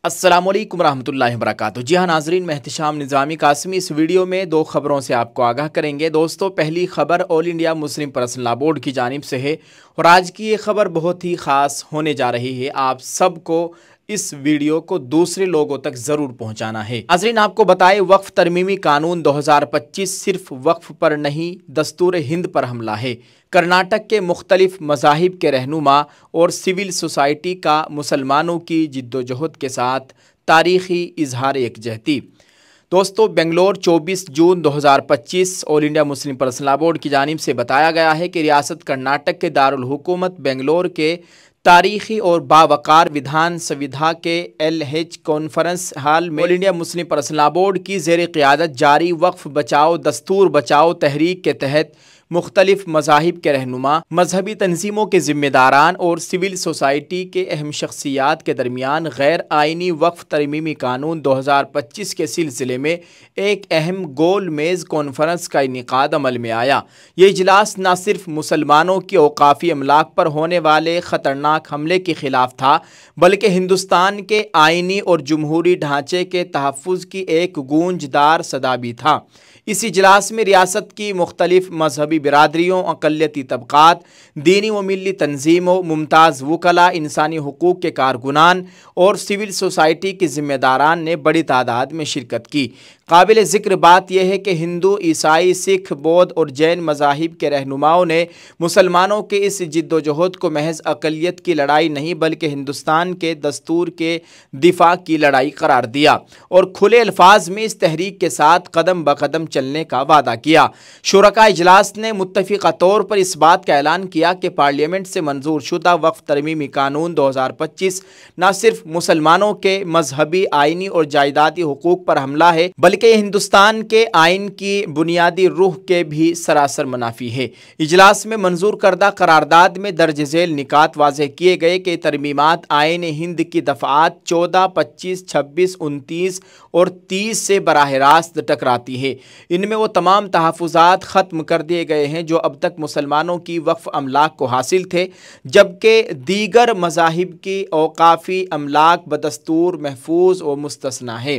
अस्सलामुअलैकुम रहमतुल्लाहि वबरकातुहू। जी हाँ नाजरीन, मैं एहतिशाम निज़ामी कासमी इस वीडियो में दो खबरों से आपको आगाह करेंगे। दोस्तों, पहली खबर all India Muslim personal law board की जानिब से है और आज की ये खबर बहुत ही ख़ास होने जा रही है। आप सबको इस वीडियो को दूसरे लोगों तक ज़रूर पहुंचाना है। नाज़रीन, आपको बताएं, वक्फ तरमीमी कानून 2025 सिर्फ वक्फ पर नहीं, दस्तूर हिंद पर हमला है। कर्नाटक के मुख्तलिफ मज़ाहिब के रहनुमा और सिविल सोसाइटी का मुसलमानों की जिद्दोजहद के साथ तारीख़ी इजहार यकजहती। दोस्तों, बेंगलोर 24 जून 2025 all India Muslim personal law board की जानिब से बताया गया है कि रियासत कर्नाटक के दारुल हुकूमत बेंगलोर के तारीख़ी और बावकार विधान संविधा के LH कॉन्फ्रेंस हॉल में all India Muslim personal law board की ज़ेर क़ियादत जारी वक्फ बचाओ दस्तूर बचाओ तहरीक के तहत मुख्तलिफ मज़ाहिब के रहनुमा, मजहबी तंजीमों के ज़िम्मेदारान और सिविल सोसाइटी के अहम शख्सियात के दरमियान गैर आइनी वक्फ तरमीमी कानून 2025 के सिलसिले में एक अहम गोल मेज़ कॉन्फ्रेंस का इनेकाद अमल में आया। ये इजलास न सिर्फ मुसलमानों की औकाफ़ी अमलाक पर होने वाले ख़तरनाक हमले के ख़िलाफ़ था, बल्कि हिंदुस्तान के आइनी और जमहूरी ढांचे के तहफ़्फ़ुज़ की एक गूंजदार सदा भी था। इस इजलास में रियासत की मुख्तलिफ मजहबी बिरादरियों, अक़लियती तबक़ात, दीनी व मिली तंजीमों, मुमताज़ वकला, इंसानी हुकूक़ के कारकुनान और सिविल सोसाइटी के ज़िम्मेदारान ने बड़ी तादाद में शिरकत की। काबिल ज़िक्र बात यह है कि हिंदू, ईसाई, सिख, बौद्ध और जैन मज़ाहिब के रहनुमाओं ने मुसलमानों के इस जिद्दोजहद को महज अक़लियत की लड़ाई नहीं बल्कि हिंदुस्तान के दस्तूर के दिफा की लड़ाई करार दिया और खुले अल्फाज में इस तहरीक के साथ कदम ब कदम चलने का वादा किया। शुरका इजलास ने मुत्तफ़िक़ा तौर पर इस बात का ऐलान किया कि पार्लियामेंट से मंजूर शुदा वक्फ तरमीमी कानून 2025 न सिर्फ मुसलमानों के मजहबी, आइनी और जायदादी हुकूक पर हमला है, बल्कि हिंदुस्तान के आइन की बुनियादी रूह के भी सरासर मुनाफी है। इजलास में मंजूर करदा करारदाद में दर्ज झेल निकात वाज़ेह किए गए कि तरमीमात आइन हिंद की दफ़ात 14, 25, 26, 29 और 30 से बराह रास्त टकराती है। इनमें वो तमाम तहफ़्फ़ुज़ात ख़त्म कर दिए गए हैं जो अब तक मुसलमानों की वक्फ अमलाक को हासिल थे, जबकि दीगर मज़ाहिब की औकाफ़ी अमलाक बदस्तूर महफूज व मुस्तस्ना है।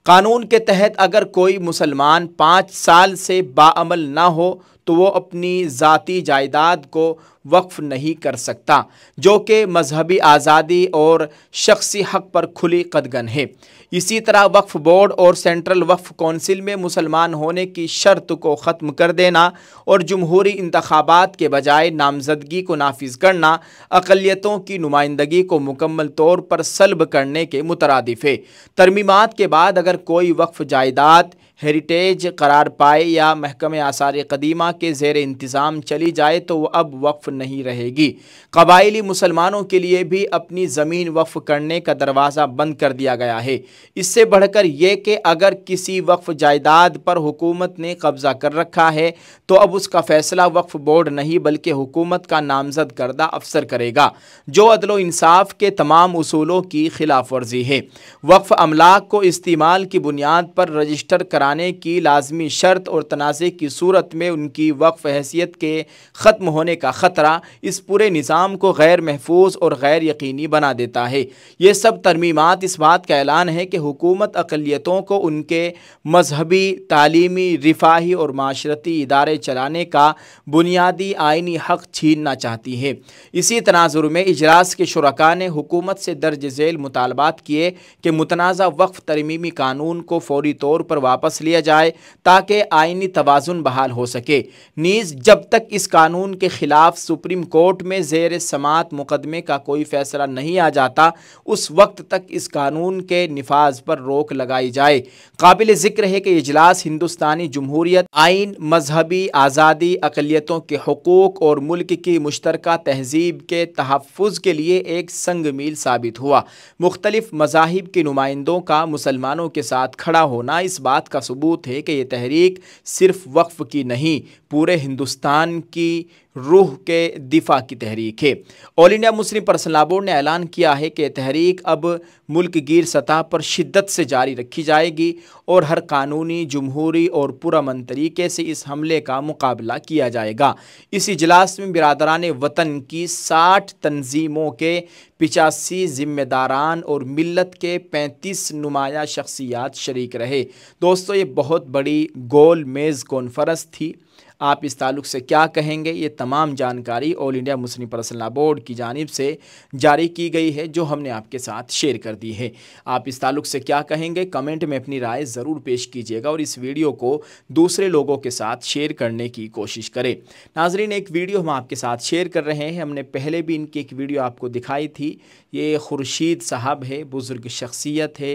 कानून के तहत अगर कोई मुसलमान 5 साल से बाअमल ना हो तो वो अपनी ज़ाती जायदाद को वक्फ नहीं कर सकता, जो कि मजहबी आज़ादी और शख्सी हक़ पर खुली कदगन है। इसी तरह वक्फ बोर्ड और सेंट्रल वक्फ कौंसिल में मुसलमान होने की शर्त को ख़त्म कर देना और जमहूरी इंतखाबात के बजाय नामजदगी को नाफिज करना अक़लियतों की नुमाइंदगी को मुकम्मल तौर पर सल्ब करने के मुतरादिफ है। तरमीमात के बाद अगर कोई वक्फ जायदाद हेरिटेज करार पाए या महकमे आसार कदीमा के ज़ेर इंतज़ाम चली जाए तो वह अब वक्फ नहीं रहेगी। कबाइली मुसलमानों के लिए भी अपनी ज़मीन वक्फ करने का दरवाज़ा बंद कर दिया गया है। इससे बढ़कर यह कि अगर किसी वक्फ जायदाद पर हुकूमत ने कब्ज़ा कर रखा है तो अब उसका फ़ैसला वक्फ बोर्ड नहीं बल्कि हुकूमत का नामज़द करदा अफसर करेगा, जो अदल इंसाफ के तमाम उसूलों की खिलाफ वर्जी है। वक्फ अमलाक को इस्तेमाल की बुनियाद पर रजिस्टर कराने की लाजमी शर्त और तनाज़े की सूरत में उनकी वक्फ हैसियत के ख़त्म होने का ख़तरा इस पूरे निज़ाम को गैर महफूज और गैर यकीनी बना देता है। ये सब तरमीमात इस बात का ऐलान है कि हुकूमत अक़लियतों को उनके मजहबी, तालीमी, रिफाही और माशरती इदारे चलाने का बुनियादी आइनी हक़ छीनना चाहती है। इसी तनाजुर में इजलास के शुरका ने हुकूमत से दर्ज झेल मुतालबात किए कि मुतनाज़ा वक्फ तरमीमी कानून को फौरी तौर पर वापस लिया जाए ताकि आइनी तवाज़ुन बहाल हो सके। नीज़ जब तक इस कानून के ख़िलाफ़ सुप्रीम कोर्ट में ज़ेर समात मुकदमे का कोई फ़ैसला नहीं आ जाता, उस वक्त तक इस कानून के निफाज पर रोक लगाई जाए। काबिल ज़िक्र है कि इजलास हिंदुस्तानी जमहूरियत, आइन, मजहबी आज़ादी, अक़लियतों के हुकूक और मुल्क की मुश्तरका तहज़ीब के तहफ़्फ़ुज़ के लिए एक संग मील साबित हुआ। मुख्तलिफ मज़ाहिब के नुमाइंदों का मुसलमानों के साथ खड़ा होना इस बात का सबूत है कि यह तहरीक सिर्फ वक्फ की नहीं, पूरे हिंदुस्तान की रूह के दिफा की तहरीक है। All India Muslim personal law board ने ऐलान किया है कि तहरीक अब मुल्क गिर सतह पर शिद्दत से जारी रखी जाएगी और हर कानूनी, जमहूरी और पुरअमन तरीके से इस हमले का मुकाबला किया जाएगा। इस इजलास में बिरादरान वतन की 60 तंजीमों के 85 जिम्मेदारान और मिल्लत के 35 नुमाया शख्सियात शरीक रहे। दोस्तों, ये बहुत बड़ी गोल मेज़ कॉन्फ्रेंस थी। आप इस ताल्लुक़ से क्या कहेंगे? ये तमाम जानकारी all India Muslim personal law board की जानिब से जारी की गई है, जो हमने आपके साथ शेयर कर दी है। आप इस ताल्लुक़ से क्या कहेंगे? कमेंट में अपनी राय ज़रूर पेश कीजिएगा और इस वीडियो को दूसरे लोगों के साथ शेयर करने की कोशिश करें। नाज़रीन, एक वीडियो हम आपके साथ शेयर कर रहे हैं। हमने पहले भी इनकी एक वीडियो आपको दिखाई थी। ये खुर्शीद साहब है, बुज़ुर्ग शख्सियत है,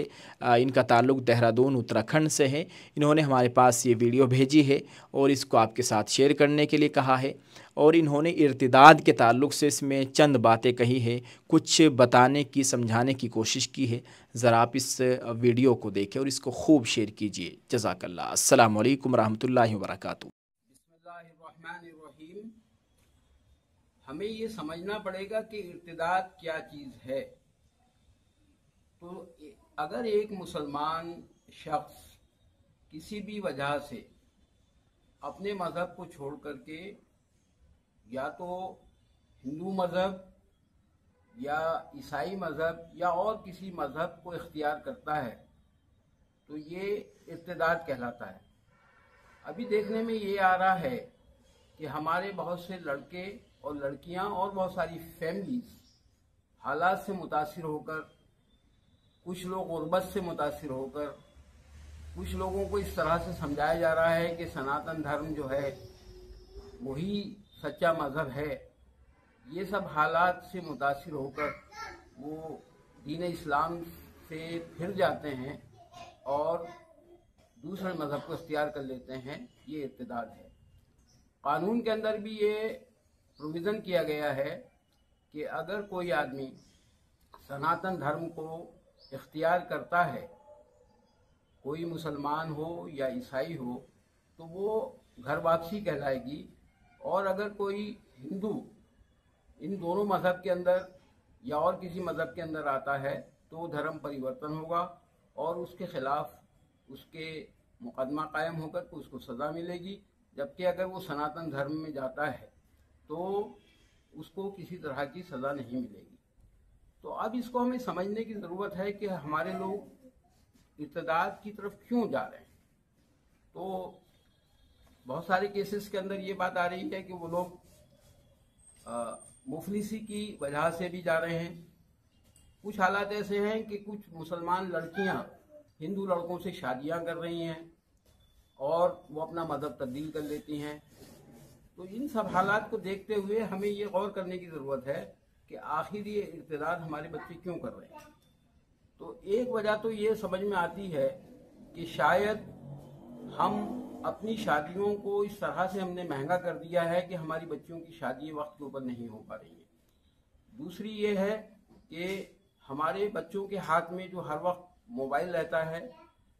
इनका ताल्लुक़ देहरादून उत्तराखंड से है। इन्होंने हमारे पास ये वीडियो भेजी है और इसको आपके साथ शेयर करने के लिए कहा है और इन्होंने इर्तिदाद के ताल्लुक़ से इसमें चंद बातें कही है, कुछ बताने की, समझाने की कोशिश की है। ज़रा आप इस वीडियो को देखें और इसको खूब शेयर कीजिए। जज़ाकल्लाह। अस्सलामु अलैकुम रहमतुल्लाहि व बरकातुहू। बिस्मिल्लाहिर्रहमानिर्रहीम। हमें ये समझना पड़ेगा कि इर्तिदाद क्या चीज़ है। तो अगर एक मुसलमान शख्स किसी भी वजह से अपने मज़हब को छोड़ करके या तो हिंदू मज़हब या ईसाई मज़हब या और किसी मज़हब को इख्तियार करता है, तो ये इर्तिदाद कहलाता है। अभी देखने में ये आ रहा है कि हमारे बहुत से लड़के और लड़कियां और बहुत सारी फैमिलीज हालात से मुतासिर होकर, कुछ लोग गुर्बत से मुतासिर होकर, कुछ लोगों को इस तरह से समझाया जा रहा है कि सनातन धर्म जो है वही सच्चा मज़हब है। ये सब हालात से मुतासिर होकर वो दीन इस्लाम से फिर जाते हैं और दूसरे मज़हब को इख्तियार कर लेते हैं। ये इर्तिदाद है। कानून के अंदर भी ये प्रोविज़न किया गया है कि अगर कोई आदमी सनातन धर्म को इख्तियार करता है, कोई मुसलमान हो या ईसाई हो, तो वो घर वापसी कहलाएगी। और अगर कोई हिंदू इन दोनों मज़हब के अंदर या और किसी मज़हब के अंदर आता है तो धर्म परिवर्तन होगा और उसके ख़िलाफ़ उसके मुकदमा कायम होकर के उसको सज़ा मिलेगी। जबकि अगर वो सनातन धर्म में जाता है तो उसको किसी तरह की सज़ा नहीं मिलेगी। तो अब इसको हमें समझने की ज़रूरत है कि हमारे लोग इर्तिदाद की तरफ क्यों जा रहे हैं। तो बहुत सारे केसेस के अंदर ये बात आ रही है कि वो लोग मुफलिसी की वजह से भी जा रहे हैं। कुछ हालात ऐसे हैं कि कुछ मुसलमान लड़कियां हिंदू लड़कों से शादियां कर रही हैं और वो अपना मज़हब तब्दील कर लेती हैं। तो इन सब हालात को देखते हुए हमें ये गौर करने की ज़रूरत है कि आखिर ये इर्तिदाद हमारे बच्चे क्यों कर रहे हैं। तो एक वजह तो ये समझ में आती है कि शायद हम अपनी शादियों को इस तरह से हमने महंगा कर दिया है कि हमारी बच्चियों की शादी वक्त के ऊपर नहीं हो पा रही है। दूसरी ये है कि हमारे बच्चों के हाथ में जो हर वक्त मोबाइल रहता है,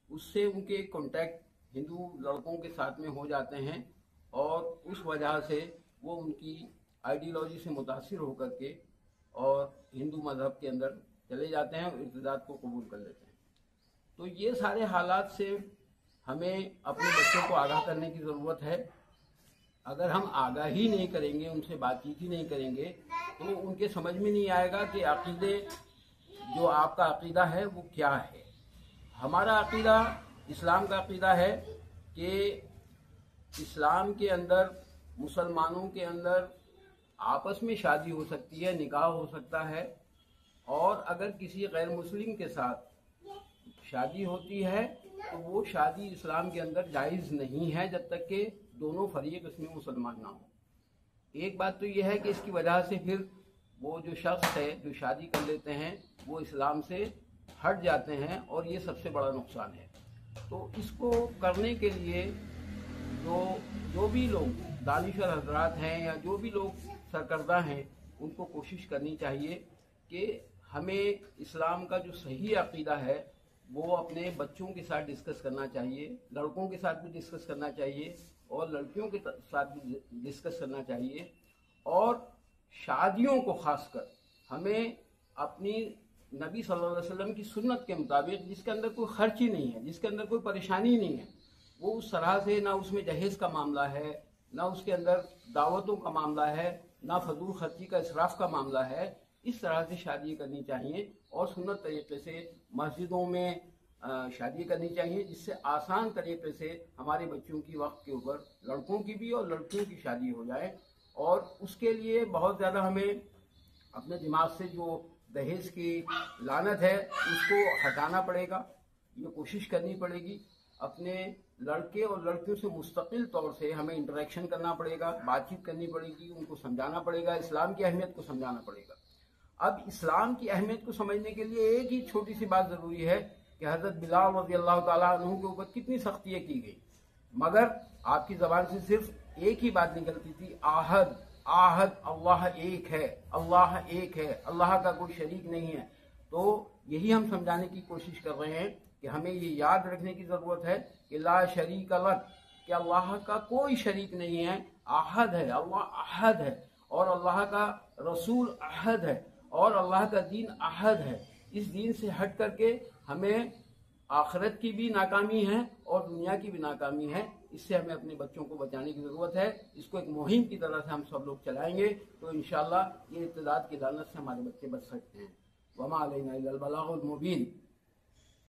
उससे उनके कॉन्टैक्ट हिंदू लड़कों के साथ में हो जाते हैं और उस वजह से वो उनकी आइडियोलॉजी से मुतासिर होकर के और हिंदू मज़हब के अंदर चले जाते हैं और इर्तिदाद को कबूल कर लेते हैं। तो ये सारे हालात से हमें अपने बच्चों को आगाह करने की ज़रूरत है। अगर हम आगाह ही नहीं करेंगे, उनसे बातचीत ही नहीं करेंगे, तो उनके समझ में नहीं आएगा कि अक़ीदे, जो आपका अक़ीदा है वो क्या है। हमारा अक़ीदा इस्लाम का अक़ीदा है कि इस्लाम के अंदर मुसलमानों के अंदर आपस में शादी हो सकती है, निकाह हो सकता है, और अगर किसी गैर मुस्लिम के साथ शादी होती है तो वो शादी इस्लाम के अंदर जायज़ नहीं है जब तक कि दोनों फरीक इसमें मुसलमान ना हो। एक बात तो यह है कि इसकी वजह से फिर वो जो शख्स है जो शादी कर लेते हैं वो इस्लाम से हट जाते हैं और ये सबसे बड़ा नुकसान है। तो इसको करने के लिए जो भी लोग दानिशवर हजरात हैं या जो भी लोग सरकर्दा हैं, उनको कोशिश करनी चाहिए कि हमें इस्लाम का जो सही अक़ीदा है वो अपने बच्चों के साथ डिस्कस करना चाहिए, लड़कों के साथ भी डिस्कस करना चाहिए और लड़कियों के साथ भी डिस्कस करना चाहिए। और शादियों को खासकर हमें अपनी नबी सल्लल्लाहु अलैहि वसल्लम की सुन्नत के मुताबिक, जिसके अंदर कोई खर्ची नहीं है, जिसके अंदर कोई परेशानी नहीं है, वो उस तरह से, ना उसमें जहेज का मामला है, ना उसके अंदर दावतों का मामला है, ना फजूल खर्ची का इसराफ का मामला है, इस तरह से शादी करनी चाहिए और सुन्नत तरीके से मस्जिदों में शादी करनी चाहिए, जिससे आसान तरीके से हमारे बच्चों की वक्त के ऊपर लड़कों की भी और लड़कियों की शादी हो जाए। और उसके लिए बहुत ज़्यादा हमें अपने दिमाग से जो दहेज की लानत है उसको हटाना पड़ेगा, ये कोशिश करनी पड़ेगी। अपने लड़के और लड़कियों से मुस्तकिल तौर से हमें इंटरेक्शन करना पड़ेगा, बातचीत करनी पड़ेगी, उनको समझाना पड़ेगा, इस्लाम की अहमियत को समझाना पड़ेगा। अब इस्लाम की अहमियत को समझने के लिए एक ही छोटी सी बात ज़रूरी है कि हज़रत बिलाल रज़ियल्लाहु ताला अन्हु के ऊपर कितनी सख्तियाँ की गई, मगर आपकी ज़बान से सिर्फ एक ही बात निकलती थी, आहद आहद, अल्लाह एक है, अल्लाह एक है, अल्लाह का कोई शरीक नहीं है। तो यही हम समझाने की कोशिश कर रहे हैं कि हमें ये याद रखने की ज़रूरत है कि ला शरीक लक, कि अल्लाह का कोई शरीक नहीं है, आहद है, अल्लाह आहद है, और अल्लाह का रसूल आहद है, और अल्लाह का दीन आहद है। इस दीन से हट करके हमें आखिरत की भी नाकामी है और दुनिया की भी नाकामी है। इससे हमें अपने बच्चों को बचाने की ज़रूरत है। इसको एक मुहिम की तरह से हम सब लोग चलाएंगे तो इंशाअल्लाह ये इत्तेदाद की लानत से हमारे बच्चे बच सकते हैं। वमा अलैना इल्लल बलागुल मुबीन।